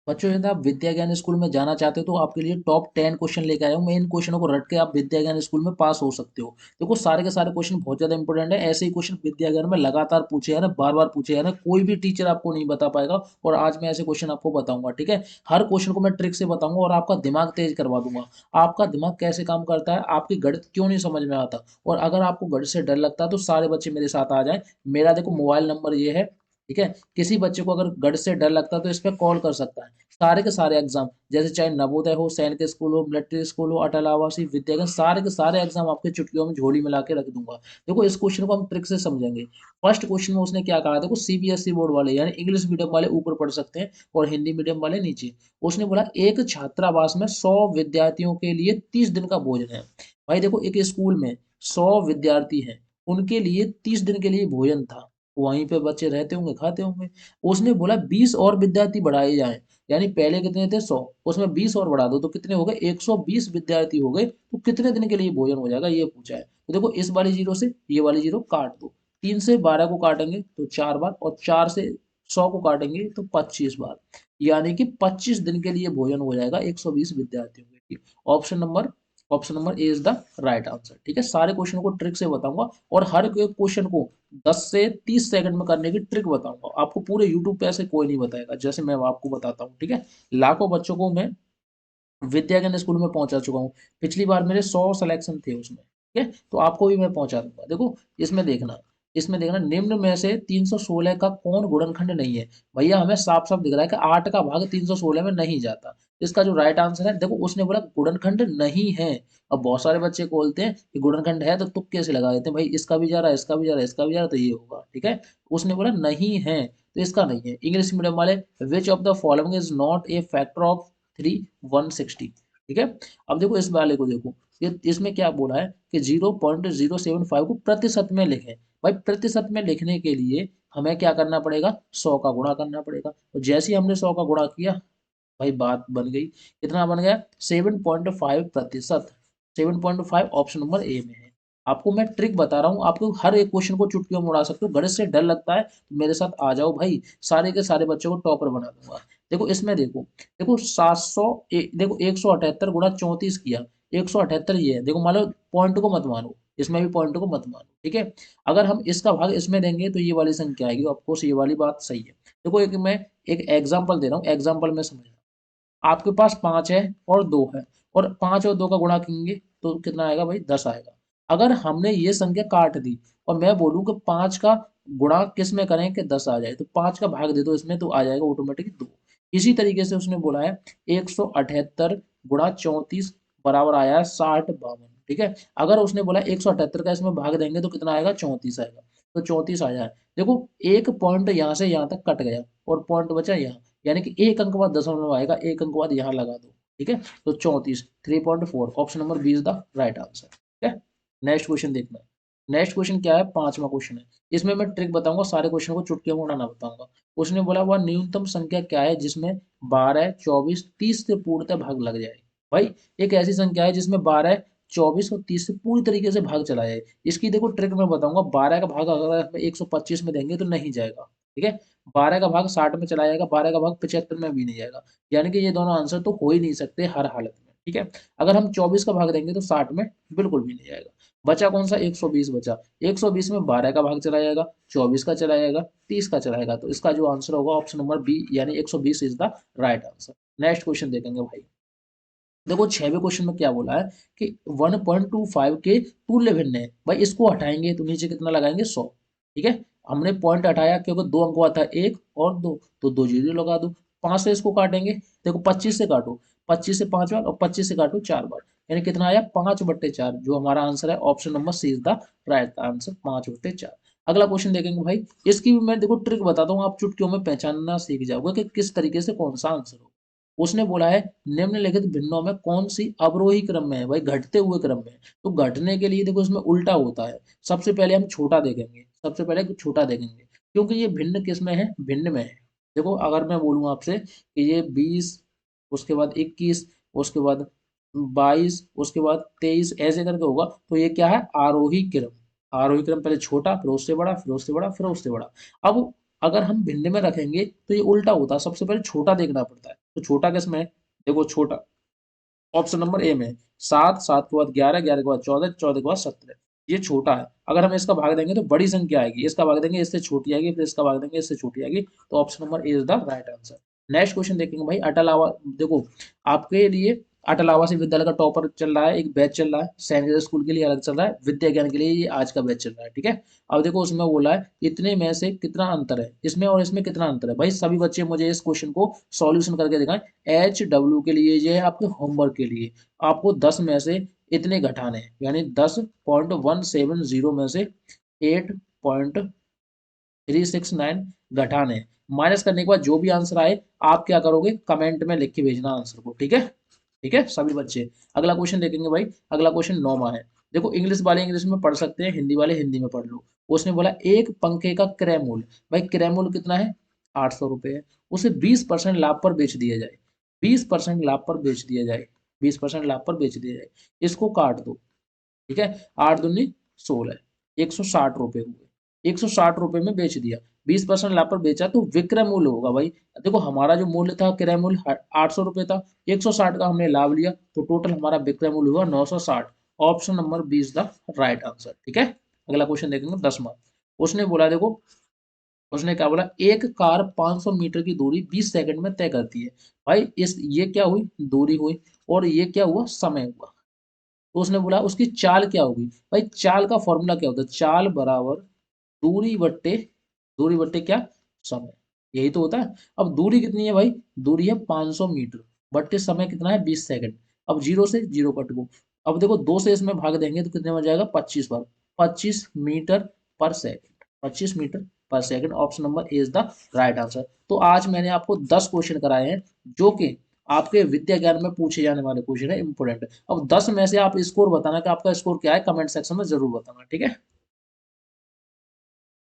बच्चों यदि आप विद्या ज्ञान स्कूल में जाना चाहते हो तो आपके लिए टॉप 10 क्वेश्चन लेकर आया हूँ मैं। इन क्वेश्चनों को रट के आप विद्या ज्ञान स्कूल में पास हो सकते हो। देखो सारे के सारे क्वेश्चन बहुत ज्यादा इंपॉर्टेंट है। ऐसे ही क्वेश्चन विद्या ज्ञान में लगातार पूछे हैं ना, बार बार पूछे हैं ना, कोई भी टीचर आपको नहीं बता पाएगा। और आज मैं ऐसे क्वेश्चन आपको बताऊंगा, ठीक है। हर क्वेश्चन को मैं ट्रिक से बताऊंगा और आपका दिमाग तेज करवा दूंगा। आपका दिमाग कैसे काम करता है, आपकी गणित क्यों नहीं समझ में आता, और अगर आपको गणित से डर लगता है तो सारे बच्चे मेरे साथ आ जाए। मेरा देखो मोबाइल नंबर ये है, ठीक है। किसी बच्चे को अगर गणित से डर लगता है तो इस पर कॉल कर सकता है। सारे के सारे एग्जाम, जैसे चाहे नवोदय हो, सैनिक स्कूल हो, मिलिट्री स्कूल हो, अटल आवासीय विद्यागण, सारे के सारे एग्जाम आपके चुटकियों में झोली मिला के रख दूंगा। देखो इस क्वेश्चन को हम ट्रिक से समझेंगे। फर्स्ट क्वेश्चन में उसने क्या कहा, देखो सीबीएसई बोर्ड वाले यानी इंग्लिश मीडियम वाले ऊपर पढ़ सकते हैं और हिंदी मीडियम वाले नीचे। उसने बोला एक छात्रावास में 100 विद्यार्थियों के लिए 30 दिन का भोजन है। भाई देखो एक स्कूल में 100 विद्यार्थी हैं, उनके लिए 30 दिन के लिए भोजन था। वहीं पे बच्चे रहते होंगे, खाते होंगे। उसने बोला 20 और विद्यार्थी बढ़ाए जाएं, यानी पहले कितने थे 100, उसमें 20 और बढ़ा दो तो कितने हो गए 120 विद्यार्थी हो गए। तो कितने दिन के लिए भोजन हो जाएगा ये पूछा है। तो देखो इस वाली जीरो से ये वाली जीरो काट दो। 3 से 12 को काटेंगे तो 4 बार, और 4 से 100 को काटेंगे तो 25 बार। यानी कि 25 दिन के लिए भोजन हो जाएगा 120 विद्यार्थियों के लिए। Option number option number A is the right answer, ठीक है। सारे क्वेश्चन को ट्रिक से बताऊंगा और हर एक क्वेश्चन को 10 से 30 सेकंड में करने की ट्रिक बताऊंगा। आपको पूरे यूट्यूब पे ऐसे कोई नहीं बताएगा जैसे मैं आपको बताता हूँ, ठीक है। लाखों बच्चों को मैं विद्या ज्ञान स्कूल में पहुंचा चुका हूँ। पिछली बार मेरे 100 सिलेक्शन थे उसमें, ठीक है। तो आपको भी मैं पहुंचा दूंगा। देखो इसमें देखना निम्न में से 316 का कौन गुणनखंड नहीं है। भैया हमें साफ साफ दिख रहा है कि 8 का भाग 316 में नहीं जाता। इसका जो राइट आंसर है, देखो उसने बोला गुणनखंड नहीं है। अब बहुत सारे बच्चे बोलते हैं कि गुणनखंड है तो तुक्के से लगा देते हैं, भाई इसका भी जा रहा है, इसका भी जा रहा है, इसका भी जा रहा है, तो ये होगा, ठीक है। उसने बोला नहीं है तो इसका नहीं है। इंग्लिश मीडियम वाले, which of the following is not a factor of 3 160, ठीक है। अब देखो इस वाले को देखो, ये इसमें क्या बोला है कि 0.075 को प्रतिशत में लिखें। भाई प्रतिशत में लिखने के लिए हमें क्या करना पड़ेगा, 100 का गुणा करना पड़ेगा। तो जैसे ही हमने 100 का गुणा किया, भाई बात बन गई। कितना बन गया 7.5%। 7.5 ऑप्शन नंबर ए में है। आपको मैं ट्रिक बता रहा हूँ, आपको हर एक क्वेश्चन को चुटकियों में उड़ा सकते हो। गणित से डर लगता है तो मेरे साथ आ जाओ भाई, सारे के सारे बच्चों को टॉपर बना दूंगा। देखो इसमें देखो, देखो 700, देखो 178 गुणा 34 किया, 178 ये है। देखो मान लो पॉइंट को मत मानो, इसमें भी पॉइंट को मत मानो, ठीक है। अगर हम इसका भाग इसमें देंगे तो ये वाली संख्या आएगी। ऑफकोर्स ये वाली बात सही है। देखो एक मैं एक एग्जाम्पल दे रहा हूँ, एग्जाम्पल में समझना। आपके पास 5 है और 2 है, और 5 और 2 का गुणा करेंगे तो कितना आएगा भाई 10 आएगा। अगर हमने ये संख्या काट दी और मैं बोलूं कि 5 का गुणा किस में करें कि 10 आ जाए, तो 5 का भाग दे दो इसमें तो आ जाएगा ऑटोमेटिक 2। इसी तरीके से उसने बोला है 178 गुणा 34 बराबर आया है 60 52, ठीक है। अगर उसने बोला 178 का इसमें भाग देंगे तो कितना आएगा 34 आएगा। तो 34 आया है। देखो एक पॉइंट यहाँ से यहाँ तक कट गया और पॉइंट बचा यहाँ, यानी कि एक अंक बाद दशमलव आएगा, एक अंक बाद यहाँ लगा दो, ठीक है। तो 34 3.4 option number B is the right answer, ठीक है। नेक्स्ट क्वेश्चन देखना। नेक्स्ट क्वेश्चन क्या है, पांचवा क्वेश्चन है। इसमें मैं ट्रिक बताऊंगा, सारे क्वेश्चन को चुटकियों में उड़ाना बताऊंगा। उसने बोला वह न्यूनतम संख्या क्या है जिसमें 12 24 30 से पूर्णतः भाग लग जाए। भाई एक ऐसी संख्या है जिसमें 12 24 और 30 से पूरी तरीके से भाग चला जाए। इसकी देखो ट्रिक मैं बताऊंगा। 12 का भाग अगर हमें 125 में देंगे तो नहीं जाएगा, ठीक है। 12 का भाग 60 में चला जाएगा, 12 का भाग 75 में भी नहीं जाएगा। यानी कि ये दोनों आंसर तो हो ही नहीं सकते हर हालत में, ठीक है। अगर हम 24 का भाग देंगे तो 60 में बिल्कुल भी नहीं जाएगा। बचा कौन सा 120 बचा। 120 में 12 का भाग चला जाएगा, 24 का चला जाएगा, 30 का चला जाएगा। तो इसका जो आंसर होगा ऑप्शन नंबर बी यानी 120 is the right answer. Next question देखेंगे भाई। देखो 6वें क्वेश्चन में क्या बोला है कि 1.25 के तुल्य भिन्न है। भाई इसको हटाएंगे तो नीचे कितना लगाएंगे 100, ठीक है। हमने पॉइंट हटाया क्योंकि दो अंक हुआ था, एक और दो, तो दो जीरो लगा दो। 5 से इसको काटेंगे, देखो 25 से काटो, 25 से 5 बार और 25 से काटो 4 बार, यानी कितना आया 5/4। जो हमारा आंसर है option number C is the right answer, 5/4। अगला क्वेश्चन देखेंगे भाई। इसकी भी मैं देखो ट्रिक बताता हूँ, आप चुटकियों में पहचानना सीख जाओगे कि किस तरीके से कौन सा आंसर हो। उसने बोला है निम्नलिखित भिन्नों में कौन सी अवरोही क्रम में है, भाई घटते हुए क्रम में है। तो घटने के लिए देखो इसमें उल्टा होता है। सबसे पहले हम छोटा देखेंगे, सबसे पहले छोटा देखेंगे, क्योंकि ये भिन्न किस में है, भिन्न में है। देखो अगर मैं बोलूँ आपसे कि ये 20, उसके बाद 21, उसके बाद 22, उसके बाद 23 ऐसे करके होगा, तो ये क्या है आरोही क्रम। आरोही क्रम पहले छोटा, फिर उससे बड़ा, फिर उससे बड़ा, फिर उससे बड़ा। अब अगर हम भिन्न में रखेंगे तो ये उल्टा होता है, सबसे पहले छोटा देखना पड़ता है। तो छोटा किसमें है? देखो छोटा ऑप्शन नंबर ए में 7, 7 के बाद 11, 11 के बाद 14, 14 के बाद 17, ये छोटा है। अगर हम इसका भाग देंगे तो बड़ी संख्या आएगी, इसका भाग देंगे इससे छोटी आएगी, फिर इसका भाग देंगे इससे छोटी आएगी। तो option number A is the right answer. Next question देखेंगे भाई, अटल आवास, देखो आपके लिए अटल आवासीय विद्यालय का टॉपर चल रहा है, एक बैच चल रहा है, सैनिक स्कूल के लिए अलग चल रहा है, विद्या ज्ञान के लिए ये आज का बैच चल रहा है, ठीक है। अब देखो उसमें बोला है इतने में से कितना अंतर है, इसमें और इसमें कितना अंतर है। भाई सभी बच्चे मुझे इस क्वेश्चन को सॉल्यूशन करके दिखाएं। HW के लिए ये है आपके होमवर्क के लिए, आपको 10 में से इतने घटाने हैं, यानी 10.170 में से 8.369 घटाने हैं। माइनस करने के बाद जो भी आंसर आए आप क्या करोगे, कमेंट में लिख के भेजना आंसर को, ठीक है। ठीक है सभी बच्चे। अगला क्वेश्चन देखेंगे भाई, अगला क्वेश्चन 9वां है। देखो इंग्लिश वाले इंग्लिश में पढ़ सकते हैं, हिंदी वाले हिंदी में पढ़ लो। उसने बोला एक पंखे का क्रय मूल्य, भाई क्रय मूल्य कितना है, 800 रुपये है, उसे 20% लाभ पर बेच दिया जाए, 20% लाभ पर बेच दिया जाए, 20% लाभ पर बेच दिया जाए, इसको काट दो, ठीक है। 8 दूनी 16, 160 रुपये हुए, 160 रुपये में बेच दिया, 20% लाभ पर बेचा तो विक्रय मूल्य होगा भाई। देखो हमारा जो मूल्य था क्रय मूल्य 800 रुपये था, 160 का हमने लाभ लिया, तो टोटल हमारा विक्रय मूल्य हुआ 960। Option number B is the right answer, ठीक है। अगला क्वेश्चन देखेंगे 10वां। उसने बोला देखो, उसने क्या बोला, एक कार 500 मीटर की दूरी 20 सेकंड में तय करती है। भाई इस ये क्या हुई, दूरी हुई, और ये क्या हुआ, समय हुआ। तो उसने बोला उसकी चाल क्या होगी। भाई चाल का फॉर्मूला क्या होता है, चाल बराबर दूरी बट्टे, दूरी बट्टे क्या, समय, यही तो होता है। अब दूरी कितनी है भाई, दूरी है 500 मीटर, बट्टे समय कितना है 20 सेकंड। अब जीरो से जीरो कट गो, अब देखो 2 से इसमें भाग देंगे तो कितने में जाएगा, 25 बार, 25 मीटर पर सेकंड, 25 मीटर पर second. Option number A is the right answer. तो आज मैंने आपको 10 क्वेश्चन कराए हैं जो कि आपके विद्या ज्ञान में पूछे जाने वाले क्वेश्चन है, इंपोर्टेंट। अब 10 में से आप स्कोर बताना कि आपका स्कोर क्या है, कमेंट सेक्शन में जरूर बताना, ठीक है।